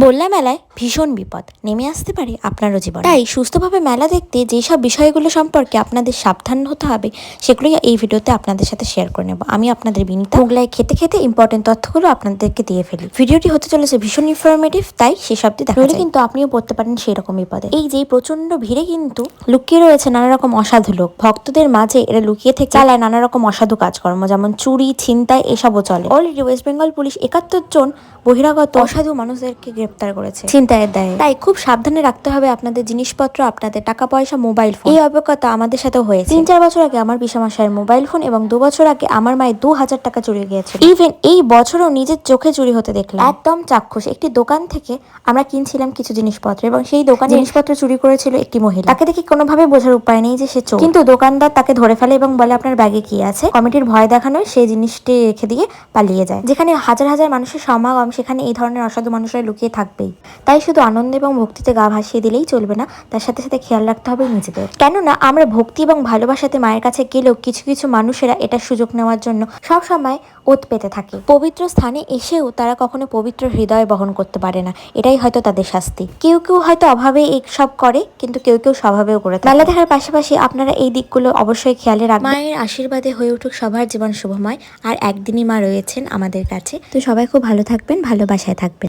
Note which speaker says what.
Speaker 1: বললা মেলায় ভীষণ বিপদ নেমে আসতে পারে আপনারও জীবনে। তাই সুস্থভাবে মেলা দেখতে যেসব বিষয়গুলো সম্পর্কে আপনাদের সাবধান হতে হবে সেগুলোই এই ভিডিওতে আপনাদের সাথে শেয়ার করে নেব। আমি আপনাদের বিনীতা মোগলাই খেতে খেতে ইম্পর্টেন্ট তথ্যগুলো আপনাদেরকে দিয়ে ফেলি। ভিডিওটি হতে চলেছে ভীষণ ইনফরমেটিভ, তাই সেসবটি দেখা যায় কিন্তু আপনিও পড়তে পারেন সেই রকম বিপদে। এই যে প্রচন্ড ভিড়ে কিন্তু লুকিয়ে রয়েছে নানা রকম অসাধু লোক। ভক্তদের মাঝে এরা লুকিয়ে থেকে চালায় নানা রকম অসাধু কাজকর্ম, যেমন চুরি, ছিনতাই এসবও চলে। অলরেডি ওয়েস্ট বেঙ্গল পুলিশ 71 জন বহিরাগত অসাধু মানুষদেরকে গ্রেপ্তার করেছে ছিনতাইয়ের দায়ে। তাই খুব সাবধানে রাখতে হবে আপনাদের জিনিসপত্র, আপনাদের টাকা পয়সা, মোবাইল ফোন। এই অভিজ্ঞতা আমাদের সাথেও হয়েছে। 3-4 বছর আগে আমার পিসামশাইয়ের মোবাইল ফোন এবং 2 বছর আগে আমার মায়ের 2000 টাকা চুরি গিয়েছিল। ইভেন এই বছরও নিজের চোখে চুরি হতে দেখলাম। একদম চাক্ষুষ একটি দোকান থেকে আমরা কিনছিলাম কিছু জিনিসপত্র এবং সেই দোকানে জিনিসপত্র চুরি করেছিল একটি মহিলা। তাকে দেখে কোনোভাবে বোঝার উপায় নেই যে সে চোর, কিন্তু দোকানদার তাকে ধরে ফেলে এবং বলে আপনার ব্যাগে কি আছে। কমিটির ভয় দেখানোয় সেই জিনিসটি রেখে দিয়ে পালিয়ে যায়। যেখানে হাজার হাজার মানুষের সমাগম, সেখানে এই ধরনের অসাধু মানুষরা লুকিয়ে থাকবেই। তাই শুধু আনন্দ এবং ভক্তিতে গা ভাসিয়ে দিলেই চলবে না, তার সাথে সাথে খেয়াল রাখতে হবে নিজেদের। কেননা আমরা ভক্তি এবং ভালোবাসাতে মায়ের কাছে গেলেও কিছু কিছু মানুষেরা এটার সুযোগ নেওয়ার জন্য সব সময় ওত পেতে থাকে। পবিত্র স্থানে এসেও তারা কখনো পবিত্র হৃদয় বহন করতে পারে না, এটাই হয়তো তাদের শাস্তি। কেউ কেউ হয়তো অভাবে এই সব করে, কিন্তু কেউ কেউ স্বভাবেও করে। মেলা দেখার পাশাপাশি আপনারা এই দিকগুলো অবশ্যই খেয়ালে রাখবেন। মায়ের আশীর্বাদে হয়ে উঠুক সবার জীবন শুভময়। আর একদিনই মা রয়েছেন আমাদের কাছে। তো সবাই খুব ভালো থাকবেন, ভালোবাসায় থাকবেন।